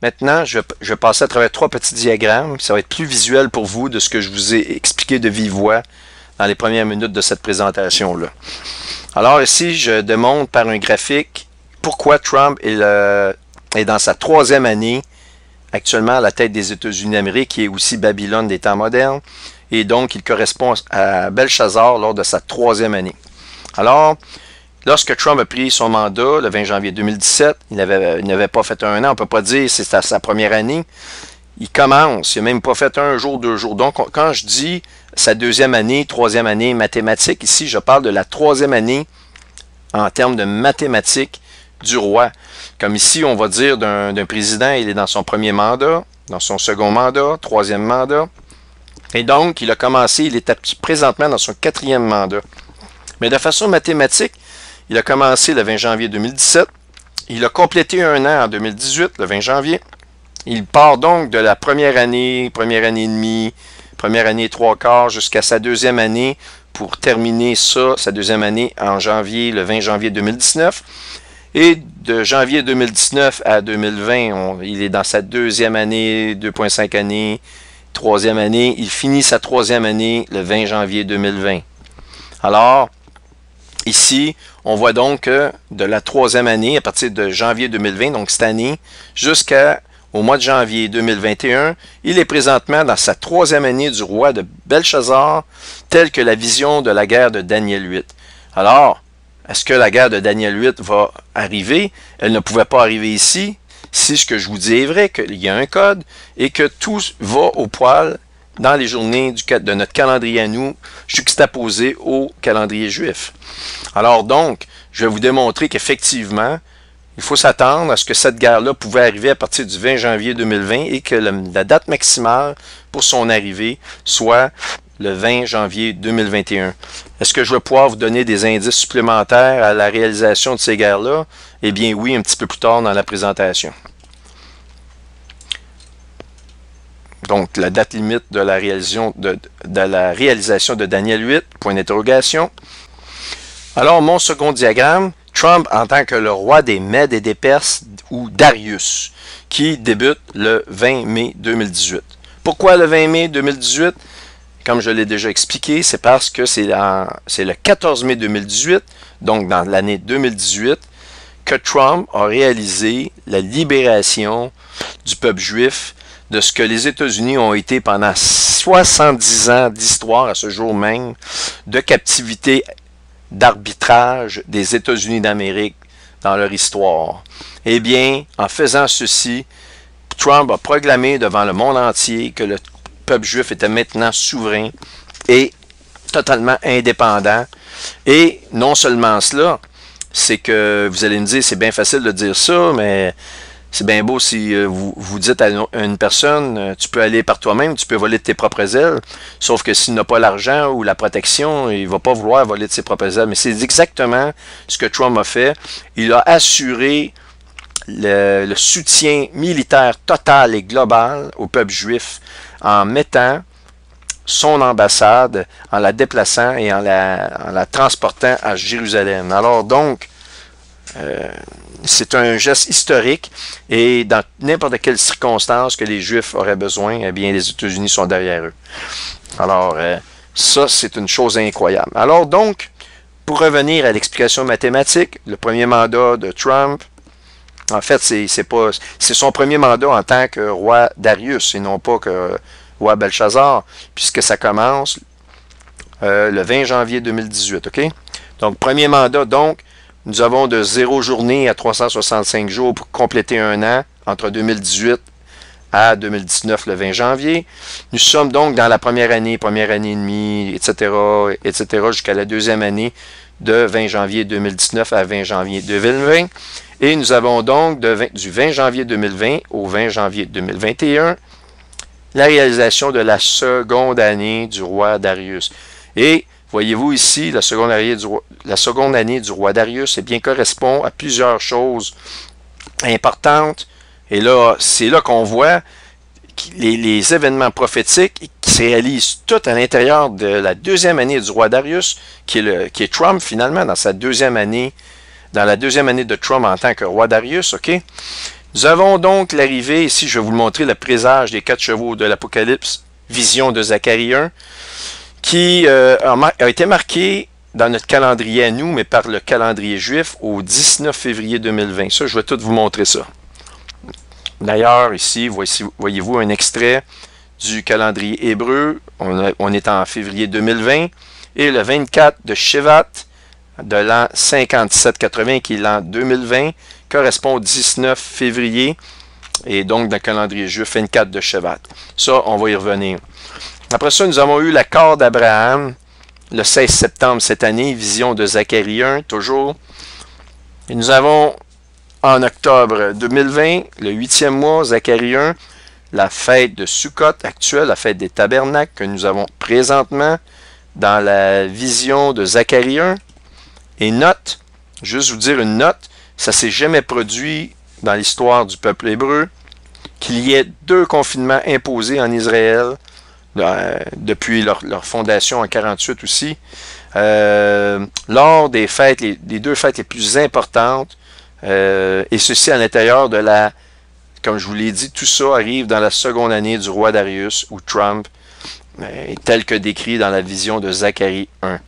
Maintenant, je vais passer à travers 3 petits diagrammes. Ça va être plus visuel pour vous de ce que je vous ai expliqué de vive voix dans les premières minutes de cette présentation-là. Alors ici, je démontre par un graphique pourquoi Trump est dans sa 3e année actuellement à la tête des États-Unis d'Amérique, qui est aussi Babylone des temps modernes. Et donc, il correspond à Belshazzar lors de sa 3e année. Alors, lorsque Trump a pris son mandat, le 20 janvier 2017, il n'avait pas fait un an, on ne peut pas dire que c'est sa première année. Il commence, il n'a même pas fait un jour, 2 jours. Donc, quand je dis sa 2e année, 3e année mathématiques, ici, je parle de la 3e année en termes de mathématiques du roi. Comme ici, on va dire d'un président, il est dans son premier mandat, dans son second mandat, 3e mandat. Et donc, il a commencé, il est présentement dans son 4e mandat. Mais de façon mathématique, il a commencé le 20 janvier 2017. Il a complété un an en 2018, le 20 janvier. Il part donc de la première année et demie, première année et 3/4 jusqu'à sa 2e année pour terminer ça, sa 2e année en janvier, le 20 janvier 2019. Et de janvier 2019 à 2020, il est dans sa 2e année, 2,5 années, 3e année. Il finit sa 3e année le 20 janvier 2020. Alors, ici, on voit donc que de la 3e année, à partir de janvier 2020, donc cette année, jusqu'au mois de janvier 2021, il est présentement dans sa 3e année du roi de Belshazzar, telle que la vision de la guerre de Daniel 8. Alors, est-ce que la guerre de Daniel 8 va arriver? Elle ne pouvait pas arriver ici, si ce que je vous dis est vrai, qu'il y a un code, et que tout va au poil dans les journées de notre calendrier à nous, juxtaposé au calendrier juif. Alors donc, je vais vous démontrer qu'effectivement, il faut s'attendre à ce que cette guerre-là pouvait arriver à partir du 20 janvier 2020 et que la date maximale pour son arrivée soit le 20 janvier 2021. Est-ce que je vais pouvoir vous donner des indices supplémentaires à la réalisation de ces guerres-là? Eh bien oui, un petit peu plus tard dans la présentation. Donc, la date limite de la réalisation de Daniel 8, point d'interrogation. Alors, mon second diagramme, Trump en tant que le roi des Mèdes et des Perses, ou Darius, qui débute le 20 mai 2018. Pourquoi le 20 mai 2018? Comme je l'ai déjà expliqué, c'est parce que c'est le 14 mai 2018, donc dans l'année 2018, que Trump a réalisé la libération du peuple juif de ce que les États-Unis ont été pendant 70 ans d'histoire à ce jour même, de captivité, d'arbitrage des États-Unis d'Amérique dans leur histoire. Eh bien, en faisant ceci, Trump a proclamé devant le monde entier que le peuple juif était maintenant souverain et totalement indépendant. Et non seulement cela, c'est que vous allez me dire, c'est bien facile de dire ça, mais c'est bien beau si vous dites à une personne, tu peux aller par toi-même, tu peux voler de tes propres ailes, sauf que s'il n'a pas l'argent ou la protection, il ne va pas vouloir voler de ses propres ailes. Mais c'est exactement ce que Trump a fait. Il a assuré le soutien militaire total et global au peuple juif en mettant son ambassade, en la déplaçant et en la transportant à Jérusalem. Alors donc, c'est un geste historique et dans n'importe quelle circonstance que les Juifs auraient besoin, eh bien les États-Unis sont derrière eux. Alors, ça, c'est une chose incroyable. Alors donc, pour revenir à l'explication mathématique, le premier mandat de Trump, en fait, c'est son premier mandat en tant que roi Darius et non pas que roi Belshazzar, puisque ça commence le 20 janvier 2018, OK? Donc, premier mandat, donc, nous avons de 0 journée à 365 jours pour compléter un an entre 2018 à 2019, le 20 janvier. Nous sommes donc dans la première année et demie, etc., jusqu'à la 2e année de 20 janvier 2019 à 20 janvier 2020. Et nous avons donc du 20 janvier 2020 au 20 janvier 2021 la réalisation de la seconde année du roi Darius. Et voyez-vous ici, la seconde année du roi Darius, eh bien, correspond à plusieurs choses importantes. Et là, c'est là qu'on voit les événements prophétiques qui se réalisent tout à l'intérieur de la 2e année du roi Darius, qui est Trump finalement, dans sa 2e année, dans la 2e année de Trump en tant que roi Darius, OK? Nous avons donc l'arrivée, ici je vais vous le montrer, le présage des 4 chevaux de l'Apocalypse, vision de Zacharie 1, qui a été marqué dans notre calendrier à nous, mais par le calendrier juif, au 19 février 2020. Ça, je vais tout vous montrer ça. D'ailleurs, ici, voyez-vous un extrait du calendrier hébreu. On est en février 2020. Et le 24 de Shevat, de l'an 57-80, qui est l'an 2020, correspond au 19 février. Et donc, dans le calendrier juif, 24 de Shevat. Ça, on va y revenir. Après ça, nous avons eu l'accord d'Abraham, le 16 septembre cette année, vision de Zacharie 1, toujours. Et nous avons, en octobre 2020, le 8e mois, Zacharie 1, la fête de Sukkot actuelle, la fête des tabernacles que nous avons présentement dans la vision de Zacharie 1. Et note, juste vous dire une note, ça ne s'est jamais produit dans l'histoire du peuple hébreu, qu'il y ait 2 confinements imposés en Israël, depuis leur fondation en 48 aussi, lors des fêtes, des 2 fêtes les plus importantes, et ceci à l'intérieur de la, comme je vous l'ai dit, tout ça arrive dans la seconde année du roi Darius, ou Trump, tel que décrit dans la vision de Zacharie 1.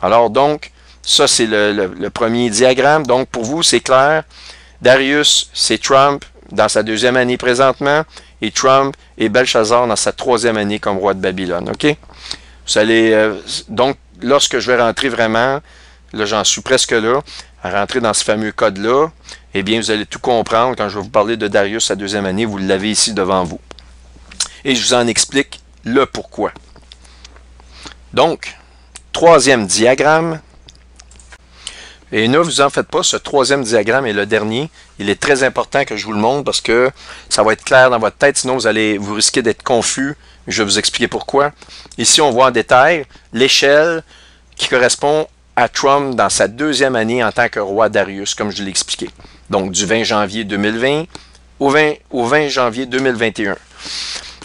Alors donc, ça c'est le premier diagramme. Donc pour vous, c'est clair, Darius, c'est Trump dans sa 2e année présentement, et Trump et Belshazzar dans sa 3e année comme roi de Babylone. OK? Vous allez, donc, lorsque je vais rentrer vraiment, là j'en suis presque là, à rentrer dans ce fameux code-là, eh bien vous allez tout comprendre quand je vais vous parler de Darius sa 2e année, vous l'avez ici devant vous. Et je vous en explique le pourquoi. Donc, 3e diagramme. Et ne vous en faites pas, ce 3e diagramme est le dernier. Il est très important que je vous le montre parce que ça va être clair dans votre tête, sinon vous risquez d'être confus. Je vais vous expliquer pourquoi. Ici, on voit en détail l'échelle qui correspond à Trump dans sa 2e année en tant que roi Darius, comme je l'ai expliqué. Donc, du 20 janvier 2020 au 20 janvier 2021.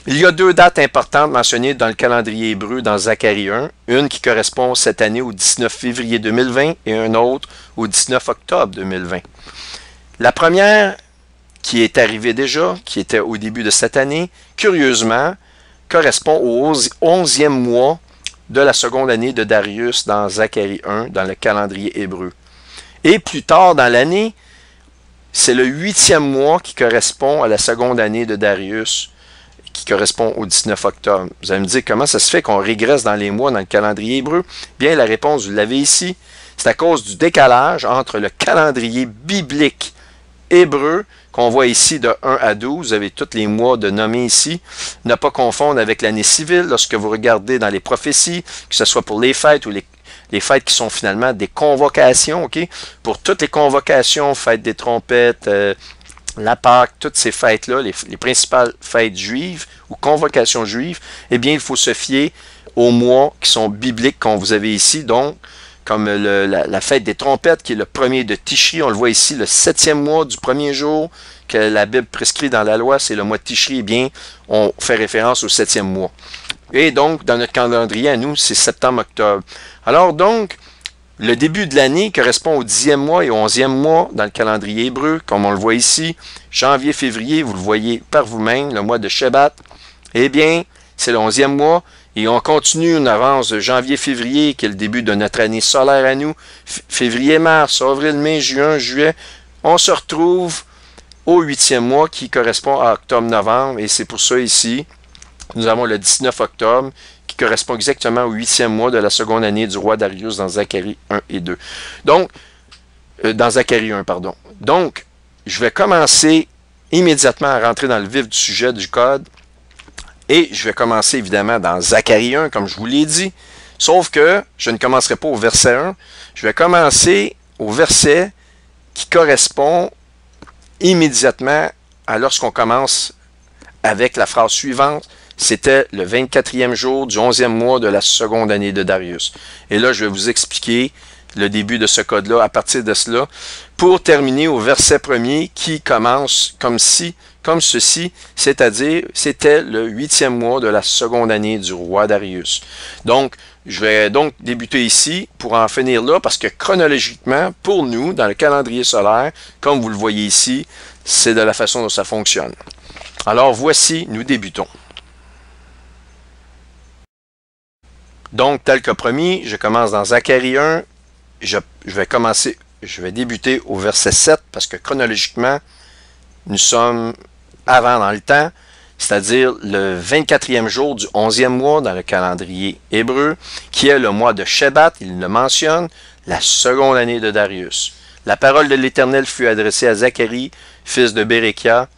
Il y a 2 dates importantes mentionnées dans le calendrier hébreu dans Zacharie 1. Une qui correspond cette année au 19 février 2020 et une autre au 19 octobre 2020. La première, qui est arrivée déjà, qui était au début de cette année, curieusement, correspond au 11e mois de la seconde année de Darius dans Zacharie 1, dans le calendrier hébreu. Et plus tard dans l'année, c'est le 8e mois qui correspond à la seconde année de Darius, qui correspond au 19 octobre. Vous allez me dire comment ça se fait qu'on régresse dans les mois dans le calendrier hébreu? Bien, la réponse, vous l'avez ici. C'est à cause du décalage entre le calendrier biblique hébreu, qu'on voit ici de 1 à 12. Vous avez tous les mois de nommés ici. Ne pas confondre avec l'année civile lorsque vous regardez dans les prophéties, que ce soit pour les fêtes ou les fêtes qui sont finalement des convocations. OK? Pour toutes les convocations, fêtes des trompettes, la Pâque, toutes ces fêtes-là, les principales fêtes juives ou convocations juives, eh bien, il faut se fier aux mois qui sont bibliques qu'on vous avez ici, donc, comme la fête des trompettes, qui est le premier de Tishri, on le voit ici, le 7e mois du premier jour que la Bible prescrit dans la loi, c'est le mois de Tishri, eh bien, on fait référence au 7e mois. Et donc, dans notre calendrier à nous, c'est septembre-octobre. Alors donc, le début de l'année correspond au 10e mois et au 11e mois dans le calendrier hébreu, comme on le voit ici. Janvier-février, vous le voyez par vous-même, le mois de Shebat. Eh bien, c'est le 11e mois. Et on continue, on avance de janvier-février, qui est le début de notre année solaire à nous. Février-mars, avril-mai, juin, juillet. On se retrouve au 8e mois qui correspond à octobre-novembre. Et c'est pour ça ici, nous avons le 19 octobre, qui correspond exactement au 8e mois de la seconde année du roi Darius dans Zacharie 1 et 2. Donc, dans Zacharie 1, pardon. Donc, je vais commencer immédiatement à rentrer dans le vif du sujet du code. Et je vais commencer évidemment dans Zacharie 1, comme je vous l'ai dit. Sauf que je ne commencerai pas au verset 1. Je vais commencer au verset qui correspond immédiatement à lorsqu'on commence avec la phrase suivante. C'était le 24e jour du 11e mois de la seconde année de Darius. Et là, je vais vous expliquer le début de ce code-là à partir de cela, pour terminer au verset 1er qui commence comme ceci, c'est-à-dire, c'était le 8e mois de la seconde année du roi Darius. Donc, je vais donc débuter ici pour en finir là, parce que chronologiquement, pour nous, dans le calendrier solaire, comme vous le voyez ici, C'est de la façon dont ça fonctionne. Alors voici, nous débutons. Donc, tel que promis, je commence dans Zacharie 1. Je vais débuter au verset 7 parce que chronologiquement, nous sommes avant dans le temps, c'est-à-dire le 24e jour du 11e mois dans le calendrier hébreu, qui est le mois de Shebat, il le mentionne, la seconde année de Darius. La parole de l'Éternel fut adressée à Zacharie, fils de Bérékia,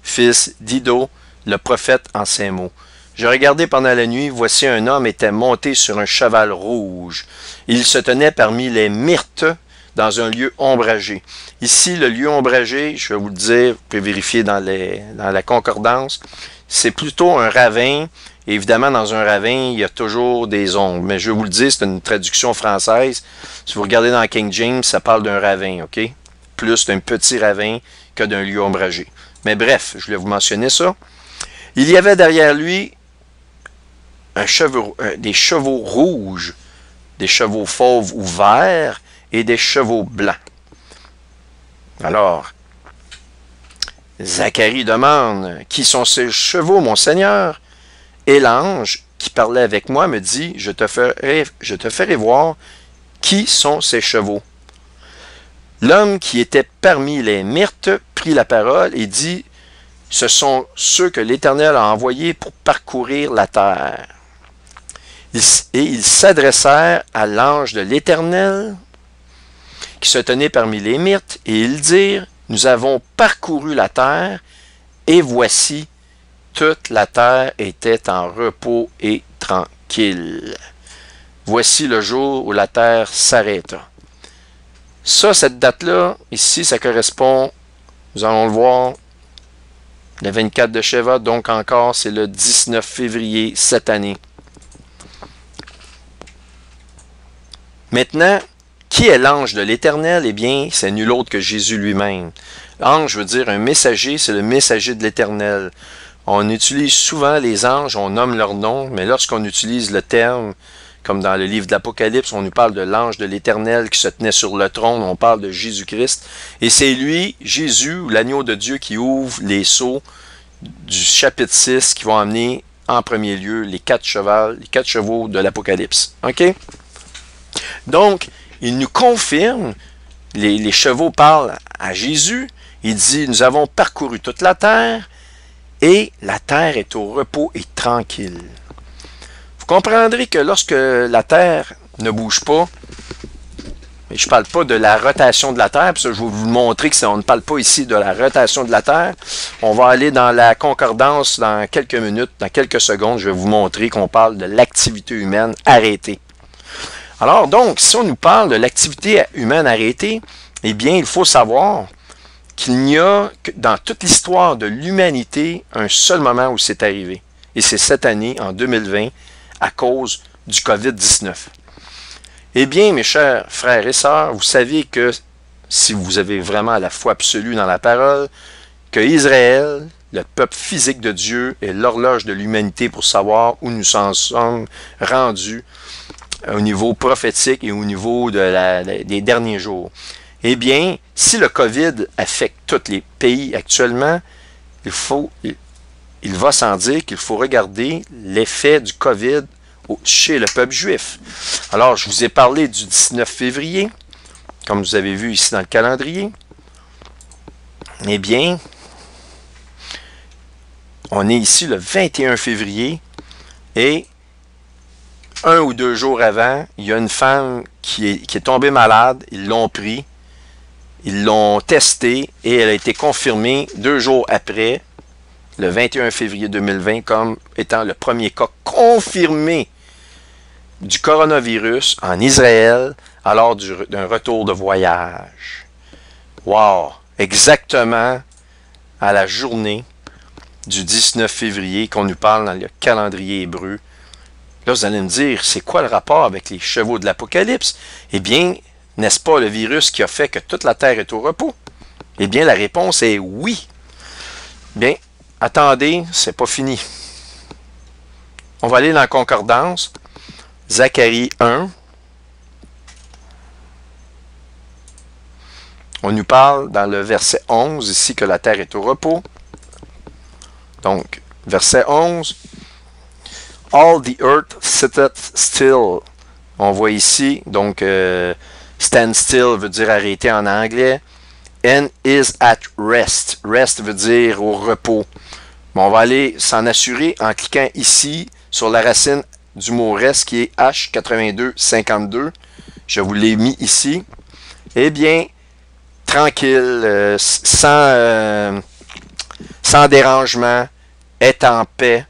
fils d'Ido, le prophète en ces mots. Je regardai pendant la nuit, voici un homme était monté sur un cheval rouge. Il se tenait parmi les myrtes dans un lieu ombragé. Ici, le lieu ombragé, je vais vous le dire, vous pouvez vérifier dans la concordance, c'est plutôt un ravin. Et évidemment, dans un ravin, il y a toujours des ombres. Mais je vais vous le dire, c'est une traduction française. Si vous regardez dans King James, ça parle d'un ravin, OK? Plus d'un petit ravin que d'un lieu ombragé. Mais bref, je voulais vous mentionner ça. Il y avait derrière lui des chevaux rouges, des chevaux fauves ou verts et des chevaux blancs. Alors, Zacharie demande, « Qui sont ces chevaux, mon Seigneur? » Et l'ange qui parlait avec moi me dit, je te ferai voir qui sont ces chevaux. L'homme qui était parmi les myrtes prit la parole et dit, ce sont ceux que l'Éternel a envoyés pour parcourir la terre. Et ils s'adressèrent à l'ange de l'Éternel qui se tenait parmi les myrtes, et ils dirent, nous avons parcouru la terre, et voici, toute la terre était en repos et tranquille. Voici le jour où la terre s'arrêta. Ça, cette date-là, ici, ça correspond, nous allons le voir, le 24 de Shevat, donc encore, c'est le 19 février cette année. Maintenant, qui est l'ange de l'Éternel? Eh bien, c'est nul autre que Jésus lui-même. L'ange veut dire un messager, c'est le messager de l'Éternel. On utilise souvent les anges, on nomme leur nom, mais lorsqu'on utilise le terme, comme dans le livre de l'Apocalypse, on nous parle de l'ange de l'Éternel qui se tenait sur le trône, on parle de Jésus-Christ. Et c'est lui, Jésus, l'agneau de Dieu, qui ouvre les sceaux du chapitre 6 qui vont amener en premier lieu les quatre chevaux de l'Apocalypse. OK? Donc, il nous confirme, les chevaux parlent à Jésus, il dit, nous avons parcouru toute la terre, et la terre est au repos et tranquille. Vous comprendrez que lorsque la terre ne bouge pas, et je ne parle pas de la rotation de la terre, parce que je vais vous montrer que on ne parle pas ici de la rotation de la terre, on va aller dans la concordance dans quelques minutes, dans quelques secondes, je vais vous montrer qu'on parle de l'activité humaine arrêtée. Alors donc, si on nous parle de l'activité humaine arrêtée, eh bien, il faut savoir qu'il n'y a que dans toute l'histoire de l'humanité un seul moment où c'est arrivé. Et c'est cette année, en 2020, à cause du COVID-19. Eh bien, mes chers frères et sœurs, vous savez que, si vous avez vraiment la foi absolue dans la parole, que Israël, le peuple physique de Dieu, est l'horloge de l'humanité pour savoir où nous en sommes rendus au niveau prophétique et au niveau des derniers jours. Eh bien, si le COVID affecte tous les pays actuellement, il va sans dire qu'il faut regarder l'effet du COVID chez le peuple juif. Alors, je vous ai parlé du 19 février, comme vous avez vu ici dans le calendrier. Eh bien, on est ici le 21 février et 1 ou 2 jours avant, il y a une femme qui est tombée malade, ils l'ont pris, ils l'ont testée et elle a été confirmée 2 jours après, le 21 février 2020, comme étant le premier cas confirmé du coronavirus en Israël lors d'un retour de voyage. Wow! Exactement à la journée du 19 février qu'on nous parle dans le calendrier hébreu. Là, vous allez me dire, c'est quoi le rapport avec les chevaux de l'Apocalypse? Eh bien, n'est-ce pas le virus qui a fait que toute la terre est au repos? Eh bien, la réponse est oui. Bien, attendez, c'est pas fini. On va aller dans la concordance. Zacharie 1. On nous parle dans le verset 11 ici que la terre est au repos. Donc, verset 11. All the earth sitteth still. On voit ici, donc, stand still veut dire arrêter en anglais. And is at rest. Rest veut dire au repos. Bon, on va aller s'en assurer en cliquant ici sur la racine du mot reste qui est H8252. Je vous l'ai mis ici. Eh bien, tranquille, sans dérangement, est en paix,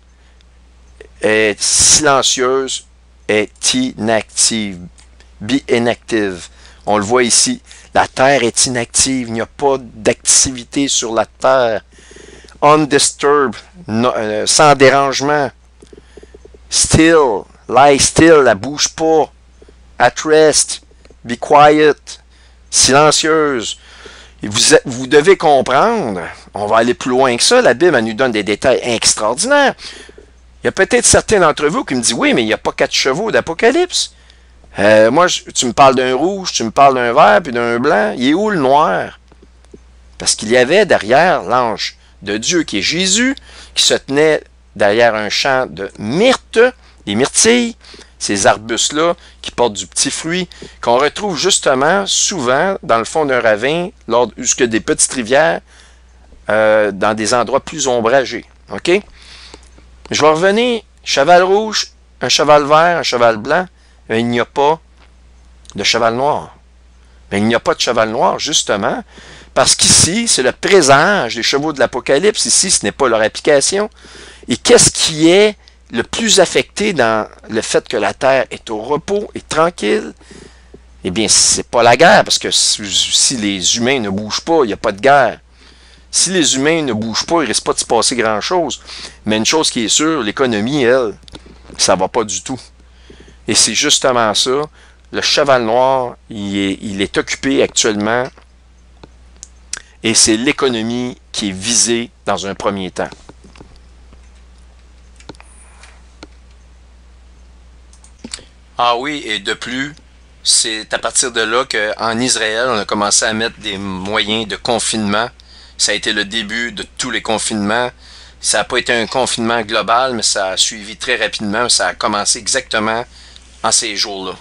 est silencieuse, est inactive. Be inactive. On le voit ici. La terre est inactive. Il n'y a pas d'activité sur la terre. Undisturbed, sans dérangement. Still, lie still, elle bouge pas. At rest, be quiet, silencieuse. Et vous devez comprendre, on va aller plus loin que ça, la Bible elle nous donne des détails extraordinaires. Il y a peut-être certains d'entre vous qui me disent, oui, mais il n'y a pas 4 chevaux d'Apocalypse. Moi, tu me parles d'un rouge, tu me parles d'un vert, puis d'un blanc. Il est où le noir? Parce qu'il y avait derrière l'ange de Dieu, qui est Jésus, qui se tenait derrière un champ de myrte, des myrtilles, ces arbustes-là qui portent du petit fruit, qu'on retrouve justement souvent dans le fond d'un ravin, jusque des petites rivières, dans des endroits plus ombragés. OK? Je vais revenir, cheval rouge, un cheval vert, un cheval blanc, il n'y a pas de cheval noir. Mais il n'y a pas de cheval noir, justement, parce qu'ici, c'est le présage des chevaux de l'Apocalypse. Ici, ce n'est pas leur application. Et qu'est-ce qui est le plus affecté dans le fait que la terre est au repos et tranquille? Eh bien, c'est pas la guerre, parce que si les humains ne bougent pas, il n'y a pas de guerre. Si les humains ne bougent pas, il ne risque pas de se passer grand-chose. Mais une chose qui est sûre, l'économie, elle, ça ne va pas du tout. Et c'est justement ça. Le cheval noir, il est occupé actuellement. Et c'est l'économie qui est visée dans un premier temps. Ah oui, et de plus, c'est à partir de là qu'en Israël, on a commencé à mettre des moyens de confinement. Ça a été le début de tous les confinements. Ça n'a pas été un confinement global, mais ça a suivi très rapidement. Ça a commencé exactement en ces jours-là.